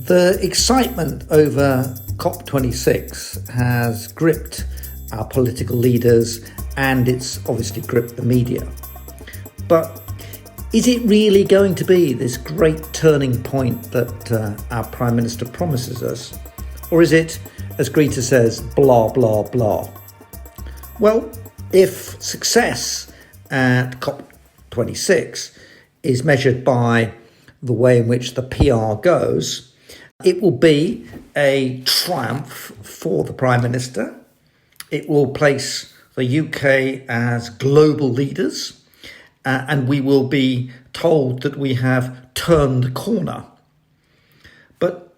The excitement over COP26 has gripped our political leaders and it's obviously gripped the media. But is it really going to be this great turning point that our Prime Minister promises us? Or is it, as Greta says, blah, blah, blah? Well, if success at COP26 is measured by the way in which the PR goes, it will be a triumph for the Prime Minister. It will place the UK as global leaders, and we will be told that we have turned the corner. But,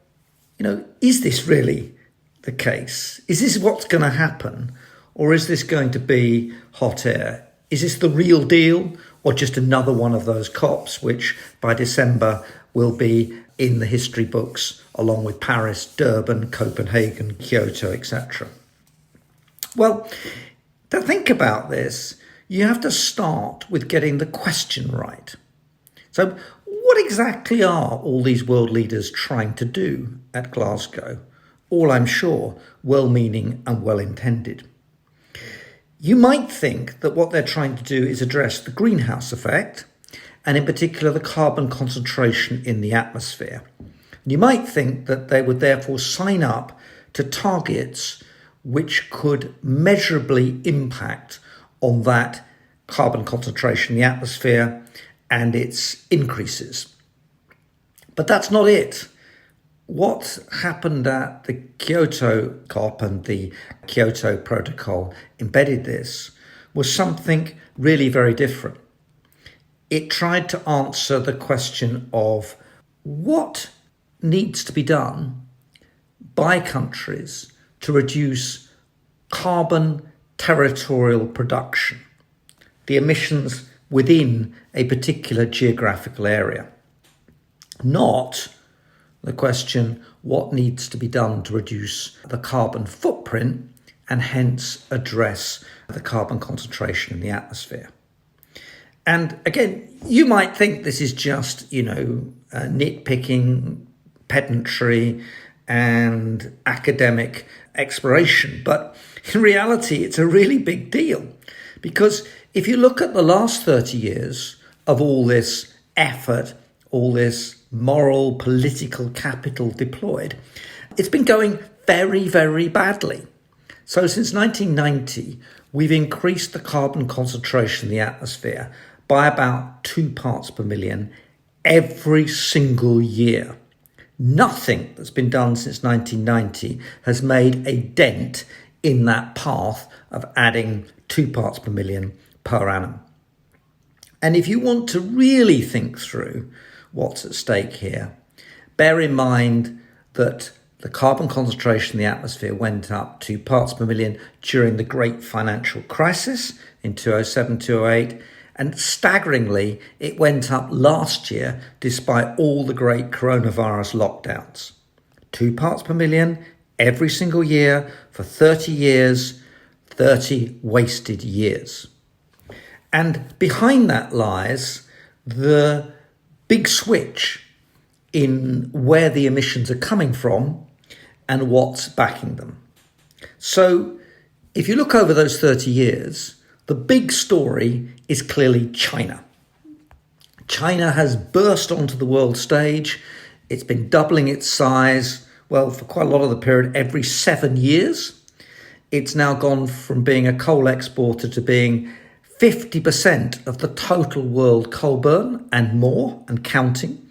is this really the case? Is this what's going to happen? Or is this going to be hot air? Is this the real deal or just another one of those COPs, which by December will be in the history books along with Paris, Durban, Copenhagen, Kyoto, etc.? Well, to think about this, you have to start with getting the question right. So what exactly are all these world leaders trying to do at Glasgow? All, I'm sure, well-meaning and well-intended. You might think that what they're trying to do is address the greenhouse effect, and in particular the carbon concentration in the atmosphere. You might think that they would therefore sign up to targets which could measurably impact on that carbon concentration in the atmosphere and its increases. But that's not it. What happened at the Kyoto COP and the Kyoto Protocol embedded this was something really very different. It tried to answer the question of what needs to be done by countries to reduce carbon territorial production, the emissions within a particular geographical area, not the question what needs to be done to reduce the carbon footprint and hence address the carbon concentration in the atmosphere. And again, you might think this is just, nitpicking, pedantry and academic exploration. But in reality, it's a really big deal. Because if you look at the last 30 years of all this effort, all this moral, political capital deployed, it's been going very, very badly. So since 1990, we've increased the carbon concentration in the atmosphere by about 2 parts per million every single year. Nothing that's been done since 1990 has made a dent in that path of adding 2 parts per million per annum. And if you want to really think through what's at stake here, bear in mind that the carbon concentration in the atmosphere went up 2 parts per million during the great financial crisis in 2007-2008. And staggeringly, it went up last year despite all the great coronavirus lockdowns. 2 parts per million every single year for 30 years, 30 wasted years. And behind that lies the big switch in where the emissions are coming from and what's backing them. So if you look over those 30 years, the big story is clearly China. China has burst onto the world stage. It's been doubling its size, for quite a lot of the period, every 7 years. It's now gone from being a coal exporter to being 50% of the total world coal burn and more and counting.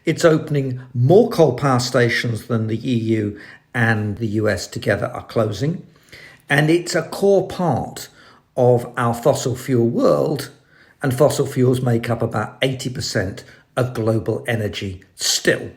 It's opening more coal power stations than the EU and the US together are closing. And it's a core part of our fossil fuel world, and fossil fuels make up about 80% of global energy still.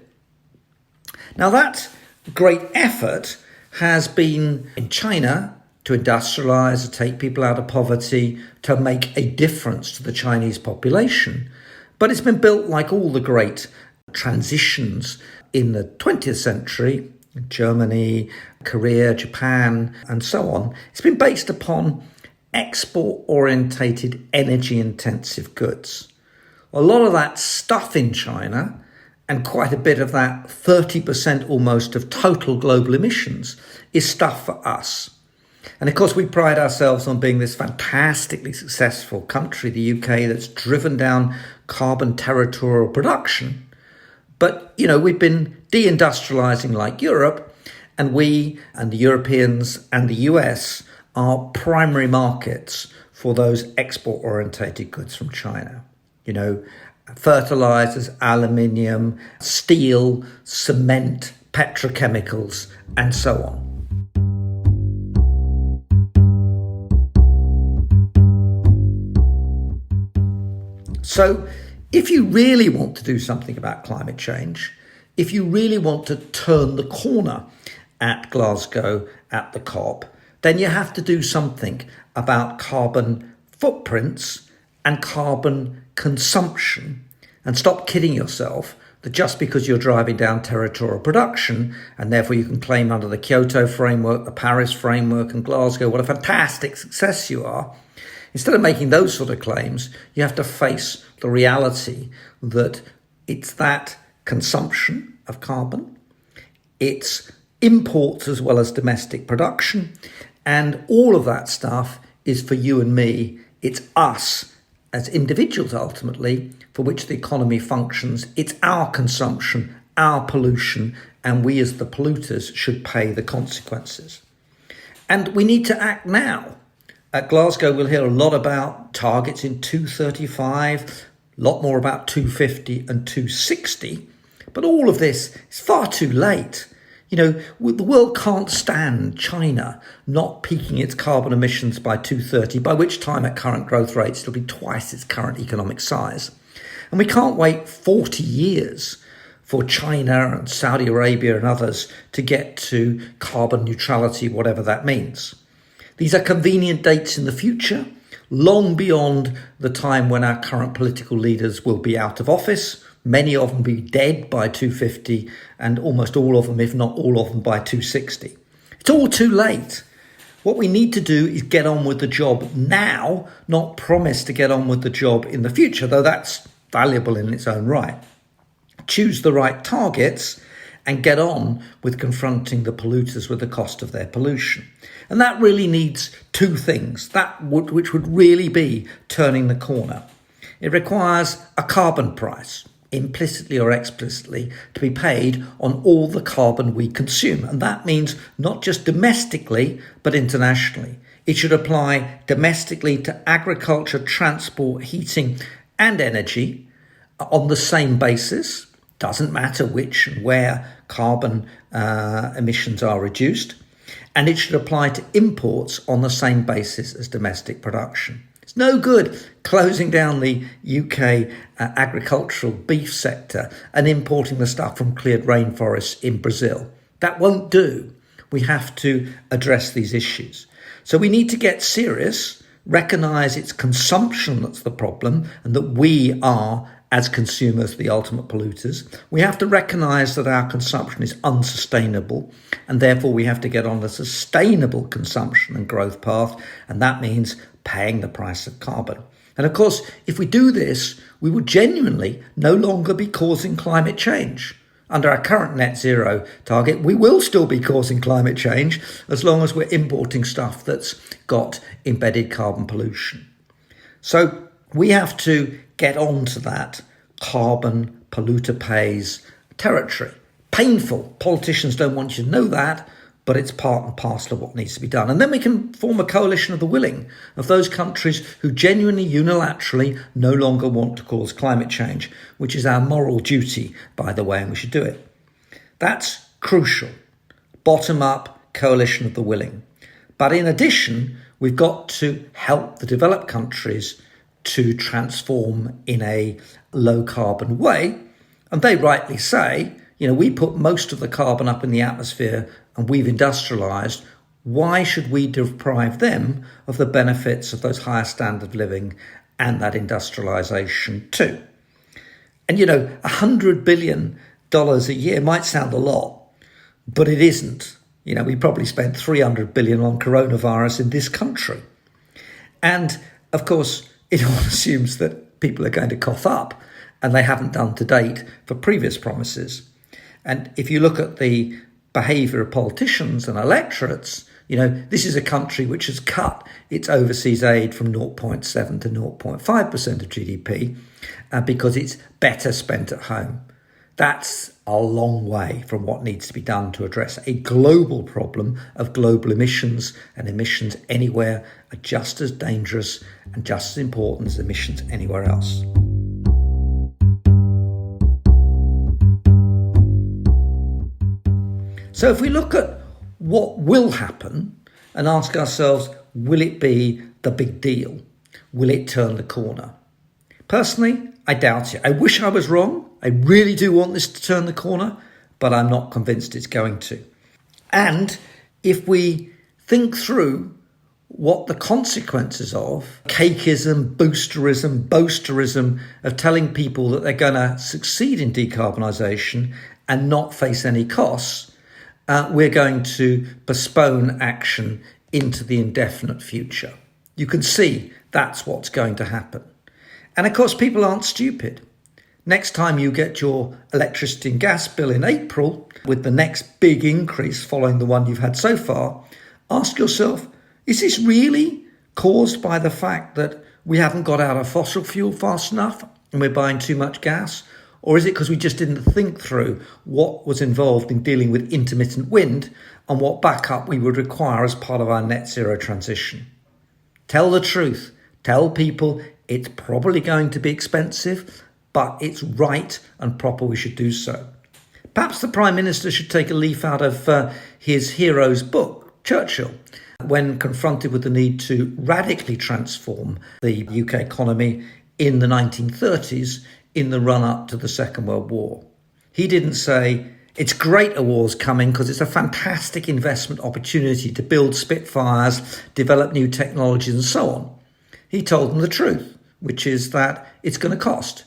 Now that great effort has been in China to industrialize, to take people out of poverty, to make a difference to the Chinese population. But it's been built like all the great transitions in the 20th century, Germany, Korea, Japan, and so on. It's been based upon export-orientated, energy-intensive goods. A lot of that stuff in China And quite a bit of that, 30% almost of total global emissions, is stuff for us. And of course, we pride ourselves on being this fantastically successful country, the UK, that's driven down carbon territorial production. But, we've been deindustrialising like Europe, and we and the Europeans and the US are primary markets for those export-orientated goods from China. Fertilizers, aluminium, steel, cement, petrochemicals, and so on. So if you really want to do something about climate change, if you really want to turn the corner at Glasgow, at the COP, then you have to do something about carbon footprints and carbon consumption, and stop kidding yourself that just because you're driving down territorial production and therefore you can claim under the Kyoto framework, the Paris framework and Glasgow what a fantastic success you are. Instead of making those sort of claims, you have to face the reality that it's that consumption of carbon, it's imports as well as domestic production, and all of that stuff is for you and me. It's us as individuals, ultimately, for which the economy functions. It's our consumption, our pollution, and we as the polluters should pay the consequences. And we need to act now. At Glasgow, we'll hear a lot about targets in 2035, a lot more about 2050 and 2060. But all of this is far too late. The world can't stand China not peaking its carbon emissions by 2030, by which time at current growth rates it'll be twice its current economic size. And we can't wait 40 years for China and Saudi Arabia and others to get to carbon neutrality, whatever that means. These are convenient dates in the future, long beyond the time when our current political leaders will be out of office. Many of them be dead by 2050, and almost all of them, if not all of them, by 2060. It's all too late. What we need to do is get on with the job now, not promise to get on with the job in the future, though that's valuable in its own right. Choose the right targets and get on with confronting the polluters with the cost of their pollution. And that really needs two things, which would really be turning the corner. It requires a carbon price, implicitly or explicitly, to be paid on all the carbon we consume. And that means not just domestically, but internationally. It should apply domestically to agriculture, transport, heating, and energy on the same basis. Doesn't matter which and where carbon emissions are reduced. And it should apply to imports on the same basis as domestic production. It's no good closing down the UK agricultural beef sector and importing the stuff from cleared rainforests in Brazil. That won't do. We have to address these issues. So we need to get serious, recognise it's consumption that's the problem, and that we are, as consumers, the ultimate polluters. We have to recognise that our consumption is unsustainable, and therefore we have to get on a sustainable consumption and growth path, and that means paying the price of carbon. And of course, if we do this, we will genuinely no longer be causing climate change. Under our current net zero target, we will still be causing climate change as long as we're importing stuff that's got embedded carbon pollution. So we have to get on to that carbon polluter pays territory. Painful. Politicians don't want you to know that, but it's part and parcel of what needs to be done. And then we can form a coalition of the willing, of those countries who genuinely, unilaterally, no longer want to cause climate change, which is our moral duty, by the way, and we should do it. That's crucial. Bottom-up coalition of the willing. But in addition, we've got to help the developed countries to transform in a low-carbon way. And they rightly say, we put most of the carbon up in the atmosphere and we've industrialised. Why should we deprive them of the benefits of those higher standard of living and that industrialisation too? And, $100 billion a year might sound a lot, but it isn't. We probably spent $300 billion on coronavirus in this country. And, of course, it all assumes that people are going to cough up and they haven't done to date for previous promises. And if you look at the behaviour of politicians and electorates, this is a country which has cut its overseas aid from 0.7 to 0.5% of GDP because it's better spent at home. That's a long way from what needs to be done to address a global problem of global emissions, and emissions anywhere are just as dangerous and just as important as emissions anywhere else. So if we look at what will happen and ask ourselves, will it be the big deal? Will it turn the corner? Personally, I doubt it. I wish I was wrong. I really do want this to turn the corner, but I'm not convinced it's going to. And if we think through what the consequences of cakeism, boosterism, boasterism of telling people that they're going to succeed in decarbonisation and not face any costs, we're going to postpone action into the indefinite future. You can see that's what's going to happen. And of course, people aren't stupid. Next time you get your electricity and gas bill in April, with the next big increase following the one you've had so far, ask yourself, is this really caused by the fact that we haven't got out of fossil fuel fast enough and we're buying too much gas? Or is it because we just didn't think through what was involved in dealing with intermittent wind and what backup we would require as part of our net zero transition? Tell the truth. Tell people it's probably going to be expensive, but it's right and proper we should do so. Perhaps the Prime Minister should take a leaf out of his hero's book, Churchill, when confronted with the need to radically transform the UK economy in the 1930s in the run-up to the Second World War. He didn't say, it's great a war's coming because it's a fantastic investment opportunity to build Spitfires, develop new technologies and so on. He told them the truth, which is that it's going to cost.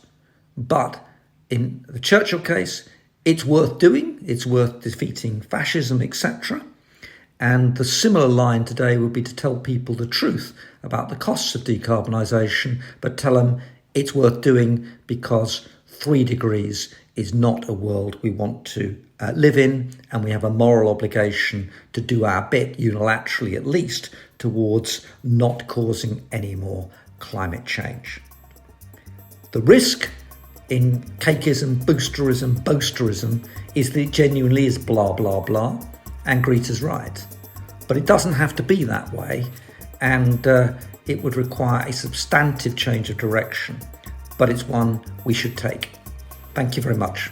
But in the Churchill case, it's worth doing, it's worth defeating fascism, etc. And the similar line today would be to tell people the truth about the costs of decarbonisation, but tell them it's worth doing because 3 degrees is not a world we want to live in, and we have a moral obligation to do our bit, unilaterally at least, towards not causing any more climate change. The risk in cakeism, boosterism, boasterism is that it genuinely is blah, blah, blah, and Greta's right. But it doesn't have to be that way, and it would require a substantive change of direction, but it's one we should take. Thank you very much.